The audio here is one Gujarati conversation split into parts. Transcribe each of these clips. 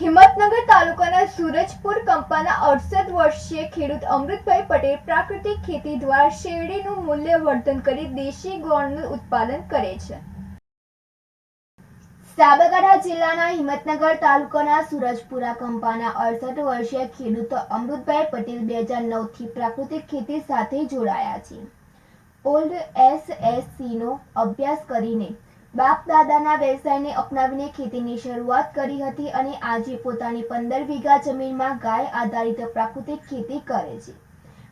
હિંમતનગર તાલુકાના સૂરજપુર કંપાના 68 વર્ષીય ખેડૂત અમૃતભાઈ પટેલ પ્રાકૃતિક ખેતી દ્વારા શેરડીનું મૂલ્યવર્ધન કરી દેશી ગોળનું ઉત્પાદન કરે છે। સાબરકાંઠા જિલ્લાના હિંમતનગર તાલુકાના સૂરજપુરા કંપાના 68 વર્ષીય ખેડૂત અમૃતભાઈ પટેલ 2009 થી પ્રાકૃતિક ખેતી સાથે જોડાયા છે। ઓલ્ડ એસએસસી નો અભ્યાસ કરીને બાપ દાદાના વ્યવસાયને અપનાવીને ખેતીની શરૂઆત કરી હતી અને આજે પોતાની 15 વીઘા જમીનમાં ગાય આધારિત પ્રાકૃતિક ખેતી કરે છે।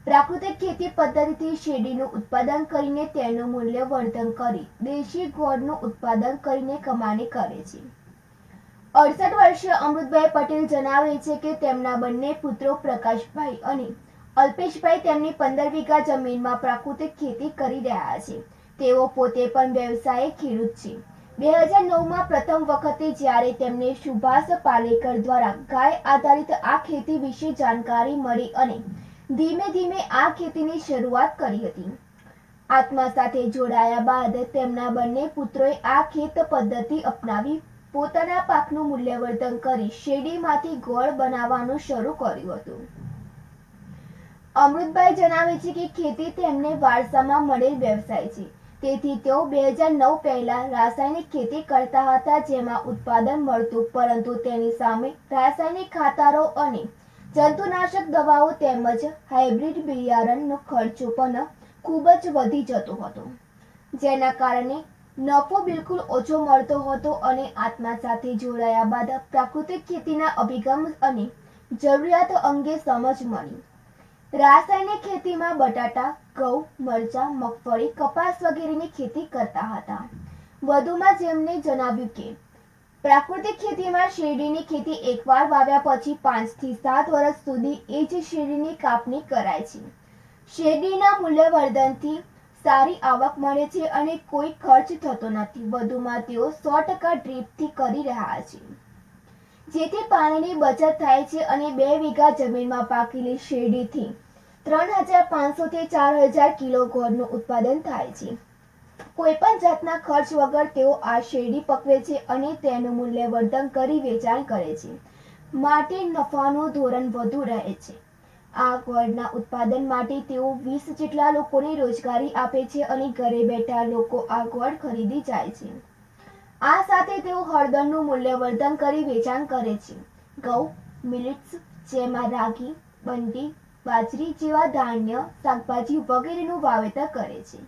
પ્રાકૃતિક ખેતી પદ્ધતિથી શેરડીનું ઉત્પાદન કરીને તેનું મૂલ્યવર્ધન કરી દેશી ગોળનું ઉત્પાદન કરીને કમાણી કરે છે। 68 વર્ષીય અમૃતભાઈ પટેલ જણાવે છે કે તેમના બંને પુત્રો પ્રકાશભાઈ અને અલ્પેશભાઈ તેમની 15 વીઘા જમીનમાં પ્રાકૃતિક ખેતી કરી રહ્યા છે। તેઓ પોતે પણ વ્યવસાયિક ખેડૂત છે। 2009માં પ્રથમ વખતે જ્યારે તેમને સુભાષ પાલેકર દ્વારા ગાય આધારિત આ ખેતી વિશે જાણકારી મળી અને ધીમે ધીમે આ ખેતીની શરૂઆત કરી હતી। આત્મા સાથે જોડાયા બાદ તેમના બંને પુત્રોએ આ ખેત પદ્ધતિ અપનાવી પોતાના પાકનું મૂલ્યવર્ધન કરી શેરડીમાંથી ગોળ બનાવવાનું શરૂ કર્યું હતું। અમૃતભાઈ જણાવે છે કે ખેતી તેમને વારસામાં મળેલ વ્યવસાય છે, તેથી તેઓ 2009 પહેલા રાસાયણિક ખેતી કરતા હતા જેમાં ઉત્પાદન મળતું, પરંતુ તેની સામે રાસાયણિક ખાતરો અને જંતુનાશક દવાઓ તેમજ હાઇબ્રિડ બિયારણનો ખર્ચો પણ ખૂબ જ વધી જતો હતો, જેના કારણે નફો બિલકુલ ઓછો મળતો હતો અને આત્મા સાથે જોડાયા બાદ પ્રાકૃતિક ખેતીના અભિગમ અને જરૂરિયાત અંગે સમજ મળી। રાસાયણિક ખેતીમાં બટાટા, ઘઉં, મરચાં, મગફળી, કપાસ વગેરેની ખેતી કરતા હતા। વધુમાં જેમને જણાવ્યું કે પ્રાકૃતિક ખેતીમાં શેરડીની ખેતી એકવાર વાવ્યા પછી 5 થી 7 વર્ષ સુધી એ જ શેરડીની કાપણી કરાય છે। શેરડીના મૂલ્યવર્ધનથી સારી આવક મળે છે અને કોઈ ખર્ચ થતો નથી। વધુમાં તેઓ 100% ડ્રીપથી કરી રહ્યા છે, જેથી પાણીની બચત થાય છે અને 2 વીઘા જમીનમાં પાકેલી શેરડીથી 3500 થી 4000 કિલો ગોળનું ઉત્પાદન થાય છે। કોઈ પણ જાતના ખર્ચ વગર તેઓ આ શેરડી પકવે છે અને તેનું મૂલ્યવર્ધન કરી વેચાણ કરે છે, માટે નફાનું ધોરણ વધુ રહે છે। આ ગોળના ઉત્પાદન માટે તેઓ 20 જેટલા લોકોને રોજગારી આપે છે અને ઘરે બેઠા લોકો આ ગોળ ખરીદી જાય છે। આ સાથે તેઓ હળદરનું મૂલ્યવર્ધન કરી વેચાણ કરે છે। ઘઉં, મિલેટ્સ જેમાં રાગી, બંટી, બાજરી જેવા ધાન્ય, શાકભાજી વગેરેનું વાવેતર કરે છે।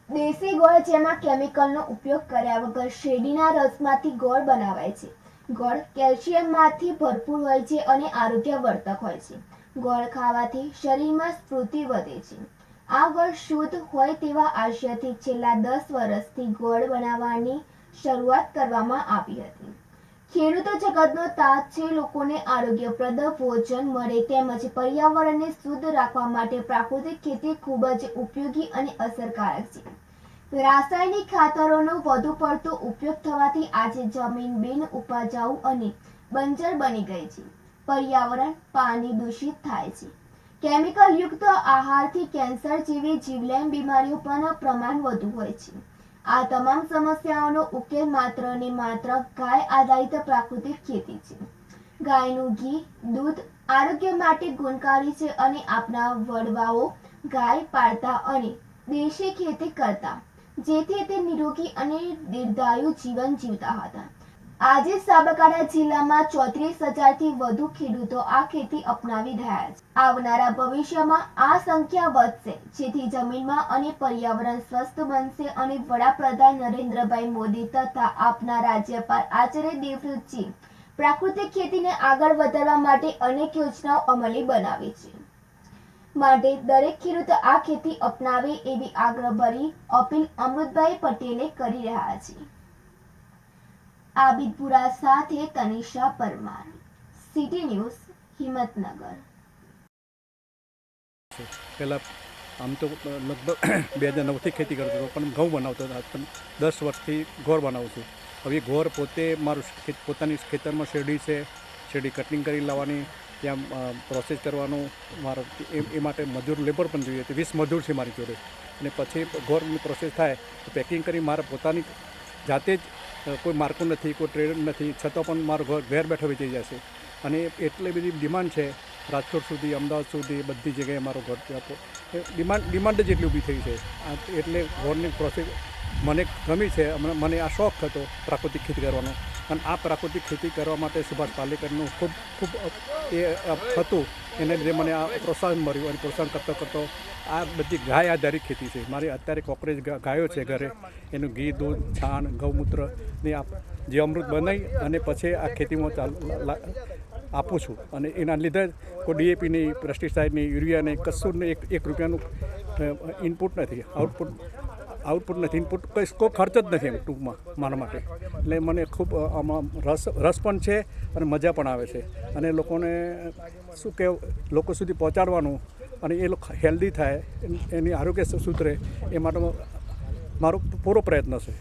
દેશી ગોળ જેમાં કેમિકલનો ઉપયોગ કર્યા વગર શેરડીના રસમાંથી ગોળ બનાવાય છે। ગોળ કેલ્શિયમમાંથી ભરપૂર હોય છે અને આરોગ્યવર્ધક હોય છે। ગોળ ખાવાથી શરીરમાં સ્ફૂર્તિ વધે છે। આ ગોળ શુદ્ધ હોય તેવા આશયથી છેલ્લા 10 વર્ષથી ગોળ બનાવવાની શરૂઆત કરવામાં આવી હતી। ખેડૂતો જગતનો તાજ છે। લોકોને આરોગ્યપ્રદ ભોજન મળે તેમજ પર્યાવરણને શુદ્ધ રાખવા માટે પ્રાકૃતિક ખેતી ખૂબ જ ઉપયોગી અને અસરકારક છે। રાસાયણિક ખાતરોનો વધુ પડતો ઉપયોગ થવાથી આજે જમીન બિન ઉપજાઉ અને બંજર બની ગઈ છે। પર્યાવરણ, પાણી દૂષિત થાય છે। કેમિકલ યુક્ત આહારથી કેન્સર જેવી જીવલેણ બીમારીઓ પણ પ્રમાણ વધુ હોય છે। આ તમામ સમસ્યાઓનો ઉકેલ માત્ર ને માત્ર ગાય આધારિત પ્રાકૃતિક ખેતી છે। ગાયનું ઘી, દૂધ આરોગ્ય માટે ગુણકારી છે અને આપણા વડવાઓ ગાય પાળતા અને દેશી ખેતી કરતા, જેથી તે નિરોગી અને દીર્ઘાયુ જીવન જીવતા હતા। આજે સાબરકાંઠા જિલ્લામાં 34,000 થી વધુ ખેડૂતો આ ખેતી અપનાવી રહ્યા છે। આવનારા ભવિષ્યમાં આ સંખ્યા વધશે, જેથી જમીનમાં અને પર્યાવરણ સ્વસ્થ બનશે અને વડાપ્રધાન નરેન્દ્રભાઈ મોદી તથા આપના રાજ્યપાલ આચાર્ય દેવવ્રતજી પ્રાકૃતિક ખેતીને આગળ વધારવા માટે અનેક યોજનાઓ અમલી બનાવી છે, માટે દરેક ખેડૂત આ ખેતી અપનાવે એવી આગ્રહભરી અપીલ અમૃતભાઈ પટેલે કરી રહ્યા છે। આબિદપુરા સાથે તનિષા પરમાર, સિટી ન્યૂઝ, હિંમતનગર। પહેલાં આમ તો લગભગ 2009થી ખેતી કરતો હતો, પણ ઘઉં બનાવતો હતો, પણ 10 વર્ષથી ગોળ બનાવું છું। હવે ગોળ પોતે મારું પોતાની ખેતરમાં શેરડી છે, શેરડી કટિંગ કરી લાવવાની, ત્યાં પ્રોસેસ કરવાનું મારો એ માટે મજૂર લેબર પણ જોઈએ, 20 મજૂર છે મારી જોડે, અને પછી ગોળની પ્રોસેસ થાય તો પેકિંગ કરી મારે પોતાની જાતે જ કોઈ માર્કું નથી, કોઈ ટ્રેડ નથી, છતાં પણ મારું ઘર ઘેર બેઠો વેચાઈ જશે. અને એટલી બધી ડિમાન્ડ છે રાજકોટ સુધી, અમદાવાદ સુધી, બધી જગ્યાએ મારું ઘર ડિમાન્ડ જ એટલી ઊભી થઈ છે. એટલે ઘરની પ્રોસેસ મને ગમી છે. મને આ શોખ હતો પ્રાકૃતિક ખેતી કરવાનો, અને આ પ્રાકૃતિક ખેતી કરવા માટે સુભાષ પાલેકરનું ખૂબ એ હતું. એને લીધે મને આ પ્રોત્સાહન મળ્યું, અને પ્રોત્સાહન કરતો આ બધી ગાય આધારિત ખેતી છે મારી. અત્યારે કોકરેજ ગાયો છે ઘરે, એનું ઘી, દૂધ, છાણ, ગૌમૂત્રની જે અમૃત બનાવી અને પછી આ ખેતીમાં આપું છું. અને એના લીધે કોઈ ડીએપીની, પેસ્ટિસાઇડની, યુરિયાની કશું એક રૂપિયાનું ઇનપુટ નથી, આઉટપુટ નથી, ઇનપુટ કોઈ ખર્ચ જ નથી એમ ટૂંકમાં મારા માટે. એટલે મને ખૂબ આમાં રસ પણ છે અને મજા પણ આવે છે. અને લોકોને શું કે લોકો સુધી પહોંચાડવાનું અને એ લોકો હેલ્ધી થાય, એની આરોગ્ય સુધરે, એ માટે મારો પૂરો પ્રયત્ન છે.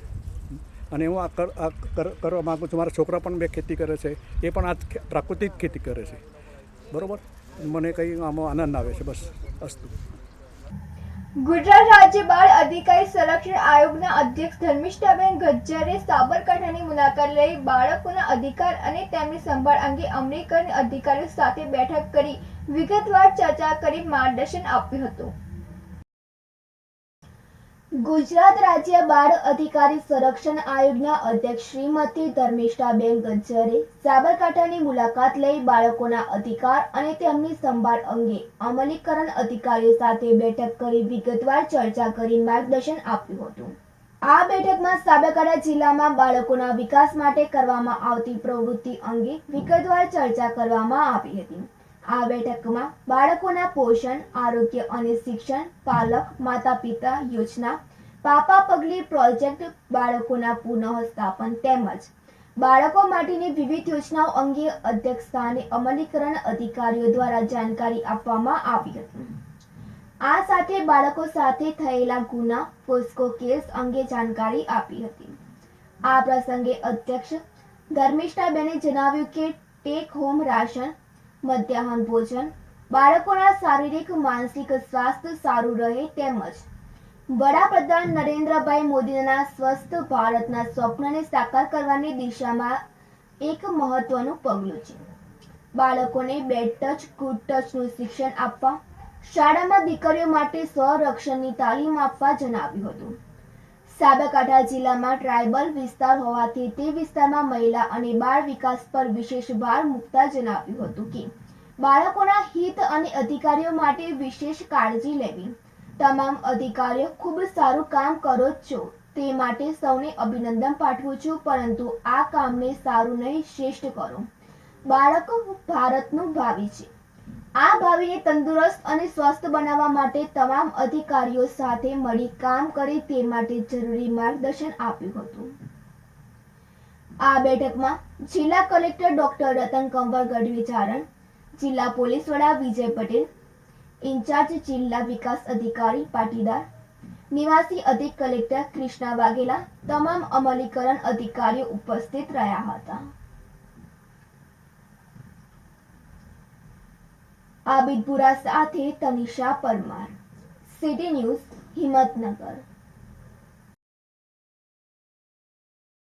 અને હું આ કરવા માગું છું. મારા છોકરા પણ બે ખેતી કરે છે, એ પણ આ પ્રાકૃતિક ખેતી કરે છે. બરાબર, મને કંઈ આમાં આનંદ આવે છે. બસ અસ્તુ. ગુજરાત રાજ્ય બાળ અધિકારી સંરક્ષણ આયોગના અધ્યક્ષ ધર્મિષ્ઠાબેન ગજ્જરે સાબરકાંઠાની મુલાકાત લઈ બાળકોના અધિકાર અને તેમની સંભાળ અંગે અમલીકરણ અધિકારીઓ સાથે બેઠક કરી વિગતવાર ચર્ચા કરી માર્ગદર્શન આપ્યું હતું. ગુજરાત રાજ્ય બાળ અધિકારી સંરક્ષણ આયોગના અધ્યક્ષ શ્રીમતી ધર્મિષ્ઠાબેન ગજ્જરે સાબરકાંઠાની મુલાકાત લઈ બાળકોના અધિકાર અને તેમની સંભાળ અંગે અમલીકરણ અધિકારીઓ સાથે બેઠક કરી વિગતવાર ચર્ચા કરી માર્ગદર્શન આપ્યું હતું. આ બેઠકમાં સાબરકાંઠા જિલ્લામાં બાળકોના વિકાસ માટે કરવામાં આવતી પ્રવૃત્તિ અંગે વિગતવાર ચર્ચા કરવામાં આવી હતી. આ બેઠકમાં બાળકોના પોષણ, આરોગ્ય અને શિક્ષણ, પાલક માતા પિતા યોજના, પાપા પગલી પ્રોજેક્ટ, બાળકોના પુનઃસ્થાપન તેમજ બાળકો માટેની વિવિધ યોજનાઓ અંગે અધ્યક્ષ સ્થાને અમલીકરણ અધિકારીઓ દ્વારા જાણકારી આપવામાં આવી હતી. આ સાથે બાળકો સાથે થયેલા ગુના, પોસ્કો કેસ અંગે જાણકારી આપી હતી. આ પ્રસંગે અધ્યક્ષ ધર્મિષ્ઠાબેને જણાવ્યું કે ટેક હોમ રાશન, મધ્યાહન ભોજન, બાળકોના શારીરિક માનસિક સ્વાસ્થ્ય સારું રહે તેમજ વડાપ્રધાન નરેન્દ્રભાઈ મોદીના સ્વસ્થ ભારતના સ્વપ્નને સાકાર કરવાની દિશામાં એક મહત્વનું પગલું છે. બાળકોને બેડ ટચ, ગુડ ટચનું શિક્ષણ આપવા, શાળામાં દીકરીઓ માટે સ્વરક્ષણની તાલીમ આપવા જણાવ્યું હતું. સાબરકાંઠા જિલ્લામાં ટ્રાયબલ વિસ્તાર હોવાથી તે વિસ્તારમાં મહિલા અને બાળ વિકાસ પર વિશેષ ભાર મૂકતા જણાવ્યું હતું કે બાળકોના હિત અને અધિકારીઓ માટે વિશેષ કાળજી લેવી. તમામ અધિકારીઓ ખૂબ સારું કામ કરો છો, તે માટે સૌને અભિનંદન પાઠવું છું, પરંતુ આ કામને સારું નહીં, શ્રેષ્ઠ કરો. બાળકો ભારતનું ભાવિ છે. આ ભાવિને તંદુરસ્ત અને સ્વસ્થ બનાવવા માટે તમામ અધિકારીઓ સાથે મળી કામ કરે તે માટે જરૂરી માર્ગદર્શન આપ્યું હતું. આ બેઠકમાં જિલ્લા કલેક્ટર ડોક્ટર રતન કંવર ગઢવી ચારણ, જિલ્લા પોલીસ વડા વિજય પટેલ, ઇન્ચાર્જ જિલ્લા વિકાસ અધિકારી પાટીદાર, નિવાસી અધિક કલેક્ટર કૃષ્ણા વાઘેલા, તમામ અમલીકરણ અધિકારીઓ ઉપસ્થિત રહ્યા હતા. આબિદપુરા સાથે તનિષા પરમાર, સિટી ન્યૂઝ, હિંમતનગર.